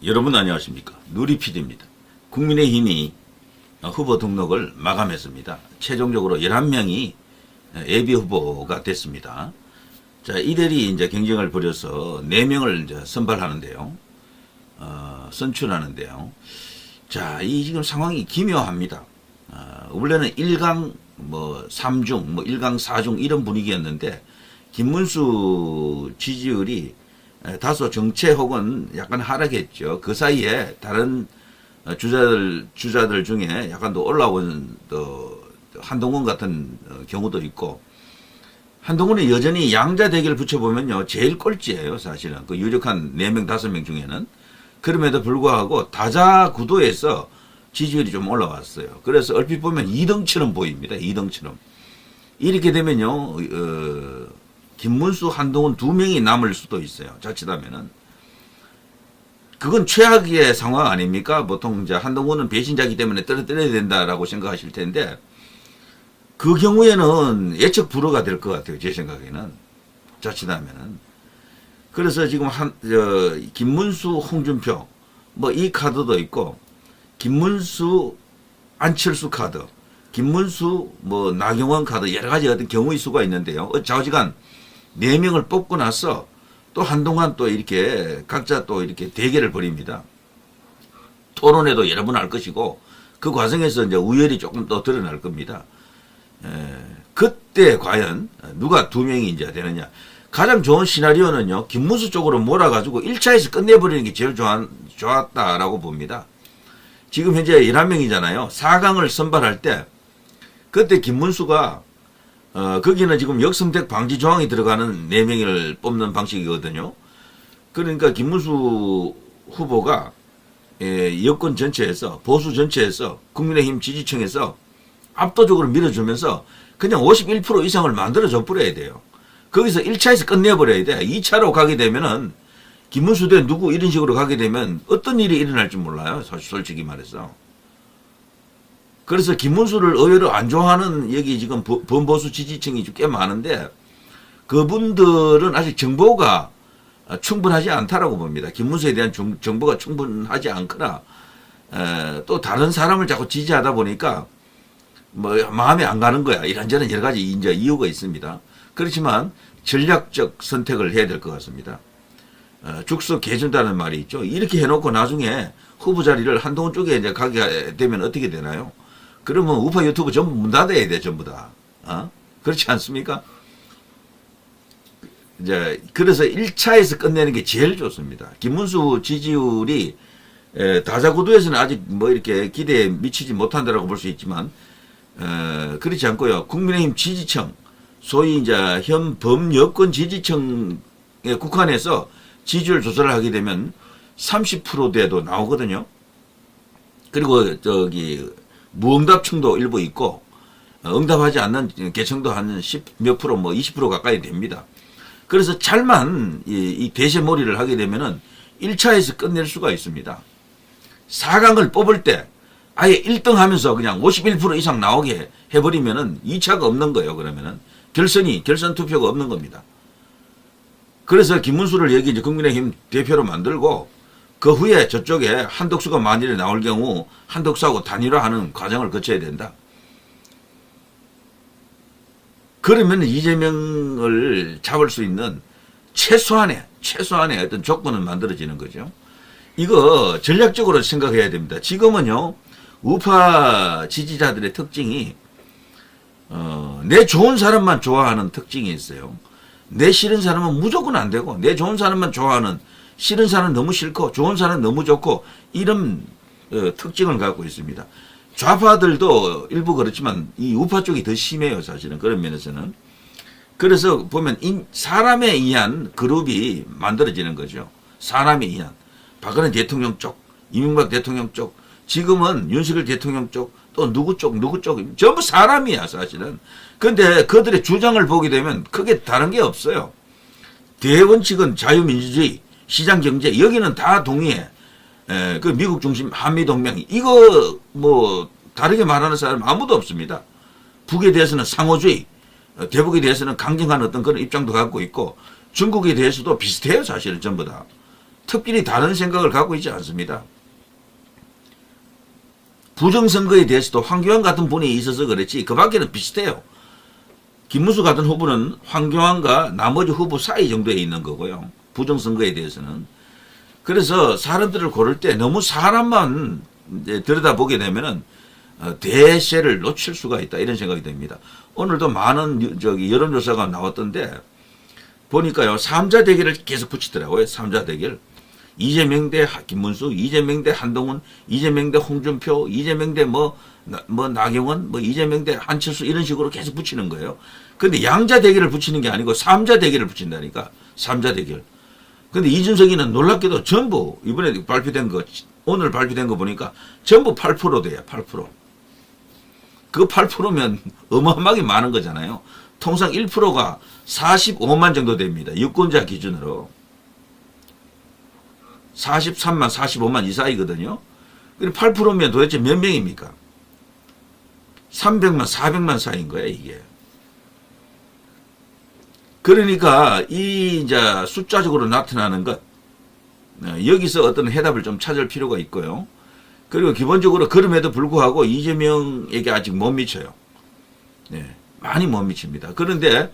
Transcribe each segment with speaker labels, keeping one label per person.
Speaker 1: 여러분 안녕하십니까. 누리PD입니다. 국민의힘이 후보 등록을 마감했습니다. 최종적으로 11명이 예비후보가 됐습니다. 자, 이들이 이제 경쟁을 벌여서 4명을 이제 선발하는데요. 선출하는데요. 자, 이 지금 상황이 기묘합니다. 원래는 1강, 3중, 1강, 4중 이런 분위기였는데, 김문수 지지율이 다소 정체 혹은 약간 하락했죠. 그 사이에 다른 주자들 중에 약간 더 올라온 한동훈 같은 경우도 있고, 한동훈이 여전히 양자 대결 붙여보면요, 제일 꼴찌예요, 사실은. 그 유력한 4명, 5명 중에는. 그럼에도 불구하고 다자 구도에서 지지율이 좀 올라왔어요. 그래서 얼핏 보면 2등처럼 보입니다, 2등처럼. 이렇게 되면요, 김문수, 한동훈 2명이 남을 수도 있어요. 자칫하면은. 그건 최악의 상황 아닙니까? 보통 이제 한동훈은 배신자이기 때문에 떨어뜨려야 된다라고 생각하실 텐데, 그 경우에는 예측 불허가 될 것 같아요. 제 생각에는. 자칫하면은. 그래서 지금 김문수, 홍준표, 이 카드도 있고, 김문수, 안철수 카드, 김문수, 나경원 카드, 여러 가지 어떤 경우의 수가 있는데요. 좌우지간 4명을 뽑고 나서 또 한동안 또 이렇게 각자 또 이렇게 대결을 벌입니다. 토론회도 여러 번 할 것이고, 그 과정에서 이제 우열이 조금 더 드러날 겁니다. 그때 과연 누가 2명이 이제 되느냐. 가장 좋은 시나리오는요, 김문수 쪽으로 몰아가지고 1차에서 끝내버리는 게 제일 좋았다라고 봅니다. 지금 현재 11명이잖아요. 4강을 선발할 때, 그때 김문수가, 거기는 지금 역선택 방지 조항이 들어가는 4명을 뽑는 방식이거든요. 그러니까 김문수 후보가, 여권 전체에서, 보수 전체에서, 국민의힘 지지층에서 압도적으로 밀어주면서 그냥 51% 이상을 만들어줘 버려야 돼요. 거기서 1차에서 끝내버려야 돼. 2차로 가게 되면은, 김문수 대 누구 이런 식으로 가게 되면 어떤 일이 일어날지 몰라요. 솔직히 말해서. 그래서 김문수를 의외로 안 좋아하는 여기 지금 범보수 지지층이 꽤 많은데, 그분들은 아직 정보가 충분하지 않다라고 봅니다. 김문수에 대한 정보가 충분하지 않거나, 또 다른 사람을 자꾸 지지하다 보니까 마음에 안 가는 거야. 이런저런 여러 가지 이제 이유가 있습니다. 그렇지만 전략적 선택을 해야 될 것 같습니다. 죽서 개준다는 말이 있죠. 이렇게 해놓고 나중에 후보 자리를 한동훈 쪽에 이제 가게 되면 어떻게 되나요? 그러면 우파 유튜브 전부 문 닫아야 돼, 전부 다. 그렇지 않습니까? 이제, 그래서 1차에서 끝내는 게 제일 좋습니다. 김문수 지지율이, 다자구도에서는 아직 이렇게 기대에 미치지 못한다라고 볼 수 있지만, 그렇지 않고요. 국민의힘 지지층, 소위 이제 현 범여권 지지층에 국한해서 지지율 조사를 하게 되면 30%대도 나오거든요. 그리고 무응답층도 일부 있고, 응답하지 않는 계층도 한 10몇 프로, 20% 가까이 됩니다. 그래서 잘만 이 대세몰이를 하게 되면은 1차에서 끝낼 수가 있습니다. 4강을 뽑을 때 아예 1등 하면서 그냥 51% 이상 나오게 해버리면은 2차가 없는 거예요, 그러면은. 결선 투표가 없는 겁니다. 그래서 김문수를 여기 이제 국민의힘 대표로 만들고, 그 후에 저쪽에 한덕수가 만일에 나올 경우 한덕수하고 단일화하는 과정을 거쳐야 된다. 그러면 이재명을 잡을 수 있는 최소한의 어떤 조건은 만들어지는 거죠. 이거 전략적으로 생각해야 됩니다. 지금은요, 우파 지지자들의 특징이, 내 좋은 사람만 좋아하는 특징이 있어요. 내 싫은 사람은 무조건 안 되고, 내 좋은 사람만 좋아하는, 싫은 사람은 너무 싫고 좋은 사람은 너무 좋고, 이런 특징을 갖고 있습니다. 좌파들도 일부 그렇지만 이 우파 쪽이 더 심해요, 사실은. 그런 면에서는. 그래서 보면 사람에 의한 그룹이 만들어지는 거죠. 사람에 의한. 박근혜 대통령 쪽, 이명박 대통령 쪽, 지금은 윤석열 대통령 쪽, 또 누구 쪽, 전부 사람이야, 사실은. 근데 그들의 주장을 보게 되면 크게 다른 게 없어요. 대원칙은 자유민주주의, 시장경제, 여기는 다 동의해. 그 미국 중심 한미동맹, 이거 다르게 말하는 사람 아무도 없습니다. 북에 대해서는 상호주의, 대북에 대해서는 강경한 어떤 그런 입장도 갖고 있고, 중국에 대해서도 비슷해요, 사실은 전부 다. 특별히 다른 생각을 갖고 있지 않습니다. 부정선거에 대해서도 황교안 같은 분이 있어서 그렇지 그 밖에는 비슷해요. 김문수 같은 후보는 황교안과 나머지 후보 사이 정도에 있는 거고요. 부정선거에 대해서는. 그래서 사람들을 고를 때 너무 사람만 들여다보게 되면은 대세를 놓칠 수가 있다 이런 생각이 듭니다. 오늘도 많은 여론조사가 나왔던데 보니까요 3자 대결을 계속 붙이더라고요. 3자 대결. 이재명 대 김문수, 이재명 대 한동훈, 이재명 대 홍준표, 이재명 대 나경원, 이재명 대 한철수 이런 식으로 계속 붙이는 거예요. 근데 양자 대결을 붙이는 게 아니고 3자 대결을 붙인다니까. 3자 대결. 근데 이준석이는 놀랍게도 전부 이번에 발표된 거 오늘 발표된 거 보니까 전부 8% 돼요. 8%. 그 8%면 어마어마하게 많은 거잖아요. 통상 1%가 45만 정도 됩니다. 유권자 기준으로. 43만, 45만 이 사이거든요. 8%면 도대체 몇 명입니까? 300만, 400만 사이인 거야, 이게. 그러니까, 이제 숫자적으로 나타나는 것, 여기서 어떤 해답을 좀 찾을 필요가 있고요. 그리고 기본적으로 그럼에도 불구하고 이재명에게 아직 못 미쳐요. 네, 많이 못 미칩니다. 그런데,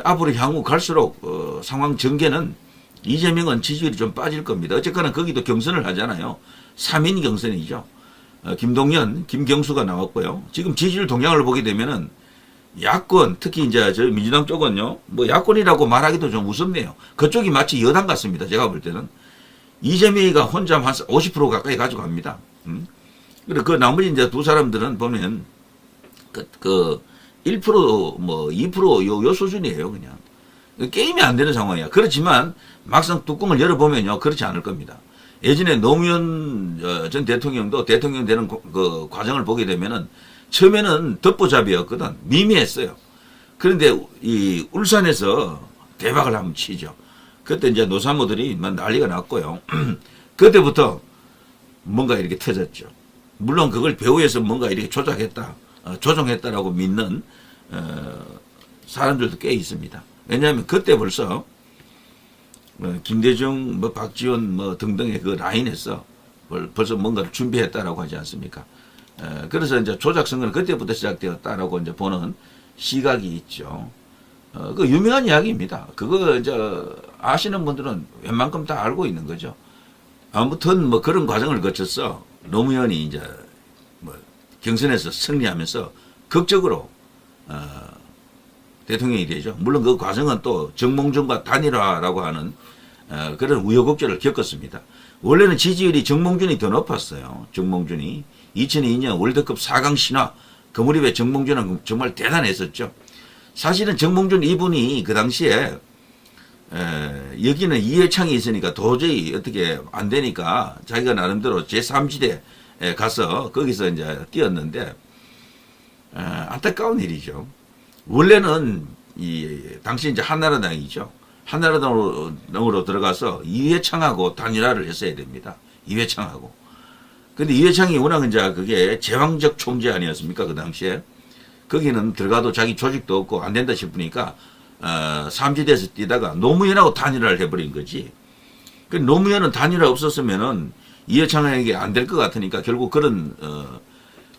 Speaker 1: 앞으로 향후 갈수록, 상황 전개는 이재명은 지지율이 좀 빠질 겁니다. 어쨌거나 거기도 경선을 하잖아요. 3인 경선이죠. 김동연, 김경수가 나왔고요. 지금 지지율 동향을 보게 되면은 야권, 특히 이제 저 민주당 쪽은요, 야권이라고 말하기도 좀 우습네요. 그쪽이 마치 여당 같습니다. 제가 볼 때는. 이재명이가 혼자 한 50% 가까이 가져갑니다. 그리고 그 나머지 이제 두 사람들은 보면 1% 2% 요 수준이에요, 그냥. 게임이 안 되는 상황이야. 그렇지만 막상 뚜껑을 열어보면요. 그렇지 않을 겁니다. 예전에 노무현 전 대통령도 대통령 되는 그 과정을 보게 되면은 처음에는 덮보잡이었거든. 미미했어요. 그런데 이 울산에서 대박을 한번 치죠. 그때 이제 노사모들이 난리가 났고요. 그때부터 뭔가 이렇게 터졌죠. 물론 그걸 배후에서 뭔가 이렇게 조종했다라고 믿는 사람들도 꽤 있습니다. 왜냐하면 그때 벌써 김대중, 박지원 등등의 그 라인에서 벌써 뭔가를 준비했다라고 하지 않습니까? 그래서 이제 조작 선거는 그때부터 시작되었다라고 이제 보는 시각이 있죠. 그 유명한 이야기입니다. 그거 이제 아시는 분들은 웬만큼 다 알고 있는 거죠. 아무튼 그런 과정을 거쳐서 노무현이 이제 경선에서 승리하면서 극적으로 대통령이 되죠. 물론 그 과정은 또 정몽준과 단일화라고 하는 그런 우여곡절을 겪었습니다. 원래는 지지율이 정몽준이 더 높았어요. 정몽준이 2002년 월드컵 4강 신화 그 무렵에 정몽준은 정말 대단했었죠. 사실은 정몽준 이분이 그 당시에 여기는 이회창이 있으니까 도저히 어떻게 안 되니까 자기가 나름대로 제3지대에 가서 거기서 이제 뛰었는데 안타까운 일이죠. 원래는 당시 이제 한나라당이죠. 한나라당으로 들어가서 이회창하고 단일화를 했어야 됩니다. 이회창하고. 근데 이회창이 워낙 이제 그게 제왕적 총재 아니었습니까? 그 당시에. 거기는 들어가도 자기 조직도 없고 안 된다 싶으니까, 삼지대에서 뛰다가 노무현하고 단일화를 해버린 거지. 그 노무현은 단일화 없었으면은 이회창에게 안 될 것 같으니까 결국 그런,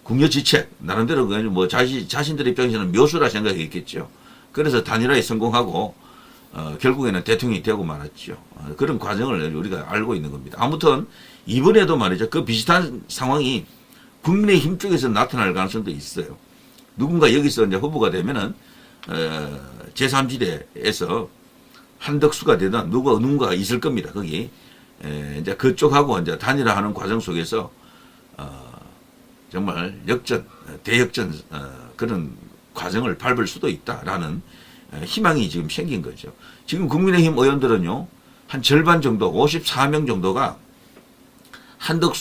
Speaker 1: 궁여지책, 나름대로 자신들 입장에서는 묘수라 생각했겠죠. 그래서 단일화에 성공하고, 결국에는 대통령이 되고 말았죠. 그런 과정을 우리가 알고 있는 겁니다. 아무튼, 이번에도 말이죠. 그 비슷한 상황이 국민의힘 쪽에서 나타날 가능성도 있어요. 누군가 여기서 이제 후보가 되면은, 제3지대에서 한덕수가 되든 누군가가 있을 겁니다. 거기. 이제 그쪽하고 이제 단일화하는 과정 속에서, 정말 대역전, 그런 과정을 밟을 수도 있다라는 희망이 지금 생긴 거죠. 지금 국민의힘 의원들은요, 한 절반 정도, 54명 정도가 한덕수를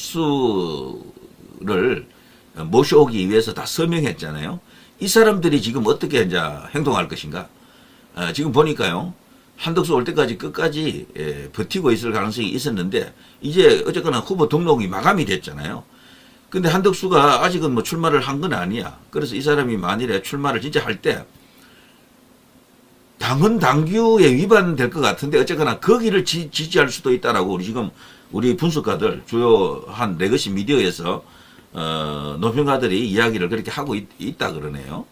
Speaker 1: 모셔오기 위해서 다 서명했잖아요. 이 사람들이 지금 어떻게 이제 행동할 것인가? 지금 보니까요, 한덕수 올 때까지 끝까지 버티고 있을 가능성이 있었는데, 이제 어쨌거나 후보 등록이 마감이 됐잖아요. 근데 한덕수가 아직은 출마를 한 건 아니야. 그래서 이 사람이 만일에 출마를 진짜 할 때, 당헌 당규에 위반될 것 같은데 어쨌거나 거기를 지지할 수도 있다라고 우리 분석가들 주요 한 레거시 미디어에서 노평가들이 이야기를 그렇게 하고 있다 그러네요.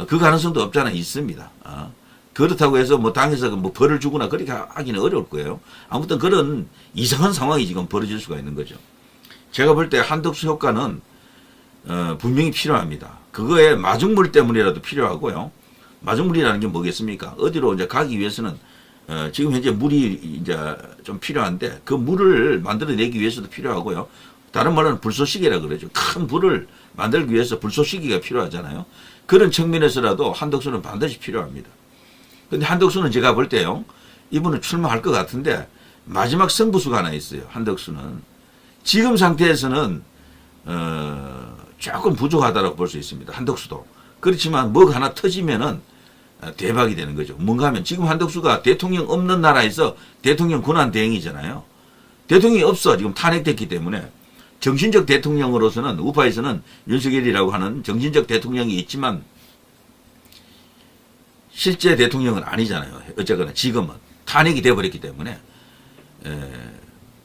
Speaker 1: 그 가능성도 없잖아 있습니다. 그렇다고 해서 뭐 당에서 뭐 벌을 주거나 그렇게 하기는 어려울 거예요. 아무튼 그런 이상한 상황이 지금 벌어질 수가 있는 거죠. 제가 볼 때 한덕수 효과는 분명히 필요합니다. 그거에 마중물 때문이라도 필요하고요. 마중물이라는 게 뭐겠습니까? 어디로 이제 가기 위해서는 지금 현재 물이 이제 좀 필요한데 그 물을 만들어내기 위해서도 필요하고요. 다른 말로는 불쏘시개라 그러죠. 큰 불을 만들기 위해서 불쏘시개가 필요하잖아요. 그런 측면에서라도 한덕수는 반드시 필요합니다. 근데 한덕수는 제가 볼 때요, 이분은 출마할 것 같은데 마지막 승부수가 하나 있어요. 한덕수는 지금 상태에서는 조금 부족하다고 볼 수 있습니다. 한덕수도. 그렇지만 뭐가 하나 터지면은 대박이 되는 거죠. 뭔가 하면 지금 한덕수가 대통령 없는 나라에서 대통령 권한 대행이잖아요. 대통령이 없어. 지금 탄핵됐기 때문에 정신적 대통령으로서는 우파에서는 윤석열이라고 하는 정신적 대통령이 있지만 실제 대통령은 아니잖아요. 어쨌거나 지금은 탄핵이 돼버렸기 때문에.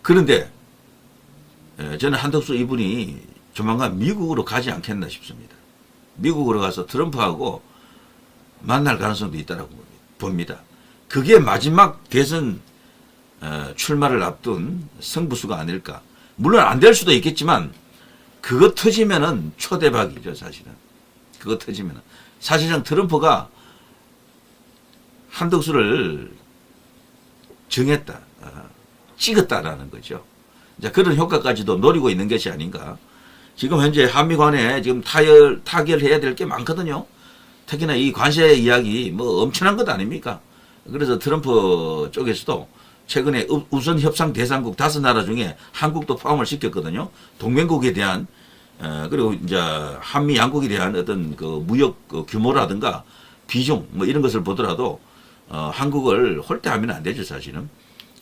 Speaker 1: 그런데 저는 한덕수 이분이 조만간 미국으로 가지 않겠나 싶습니다. 미국으로 가서 트럼프하고 만날 가능성도 있다고 봅니다. 그게 마지막 대선 출마를 앞둔 승부수가 아닐까. 물론 안 될 수도 있겠지만 그거 터지면은 초대박이죠. 사실은. 그거 터지면은. 사실상 트럼프가 한덕수를 정했다. 찍었다라는 거죠. 이제 그런 효과까지도 노리고 있는 것이 아닌가. 지금 현재 한미 간에 지금 타결해야 될 게 많거든요. 특히나 이 관세 이야기 뭐 엄청난 것 아닙니까? 그래서 트럼프 쪽에서도 최근에 우선 협상 대상국 5나라 중에 한국도 포함을 시켰거든요. 동맹국에 대한 그리고 이제 한미 양국에 대한 어떤 그 무역 규모라든가 비중 뭐 이런 것을 보더라도 한국을 홀대하면 안 되죠, 사실은.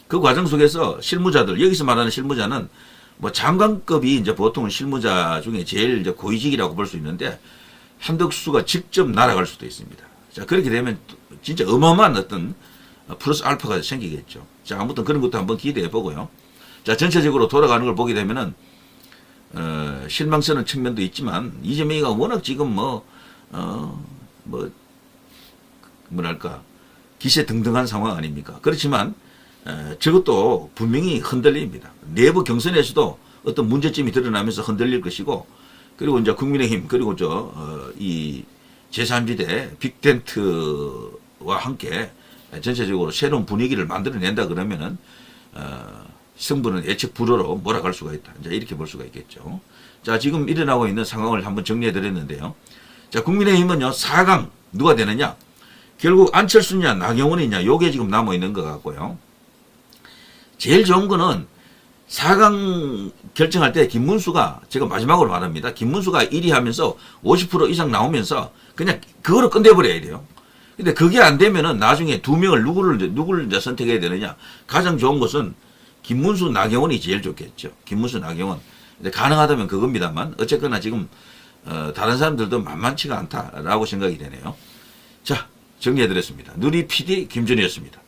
Speaker 1: 그 과정 속에서 실무자들, 여기서 말하는 실무자는 뭐 장관급이 이제 보통 실무자 중에 제일 이제 고위직이라고 볼 수 있는데 한덕수가 직접 날아갈 수도 있습니다. 자, 그렇게 되면 진짜 어마어마한 어떤 플러스 알파가 생기겠죠. 자, 아무튼 그런 것도 한번 기대해 보고요. 자, 전체적으로 돌아가는 걸 보게 되면은, 실망스러운 측면도 있지만, 이재명이가 워낙 지금 뭐랄까, 기세등등한 상황 아닙니까? 그렇지만, 저것도 분명히 흔들립니다. 내부 경선에서도 어떤 문제점이 드러나면서 흔들릴 것이고, 그리고 이제 국민의힘, 그리고 이 제3지대 빅텐트와 함께 전체적으로 새로운 분위기를 만들어낸다 그러면은, 승부는 예측 불허로 몰아갈 수가 있다. 이제 이렇게 볼 수가 있겠죠. 자, 지금 일어나고 있는 상황을 한번 정리해 드렸는데요. 자, 국민의힘은요, 4강 누가 되느냐? 결국 안철수냐, 나경원이냐, 요게 지금 남아 있는 것 같고요. 제일 좋은 거는 4강 결정할 때 김문수가, 제가 마지막으로 말합니다. 김문수가 1위 하면서 50% 이상 나오면서 그냥 그거로 끝내버려야 돼요. 근데 그게 안 되면은 나중에 2명을 누구를 이제 선택해야 되느냐. 가장 좋은 것은 김문수, 나경원이 제일 좋겠죠. 김문수, 나경원. 근데 가능하다면 그겁니다만, 어쨌거나 지금, 다른 사람들도 만만치가 않다라고 생각이 되네요. 자, 정리해드렸습니다. 누리 PD 김준이었습니다.